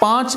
5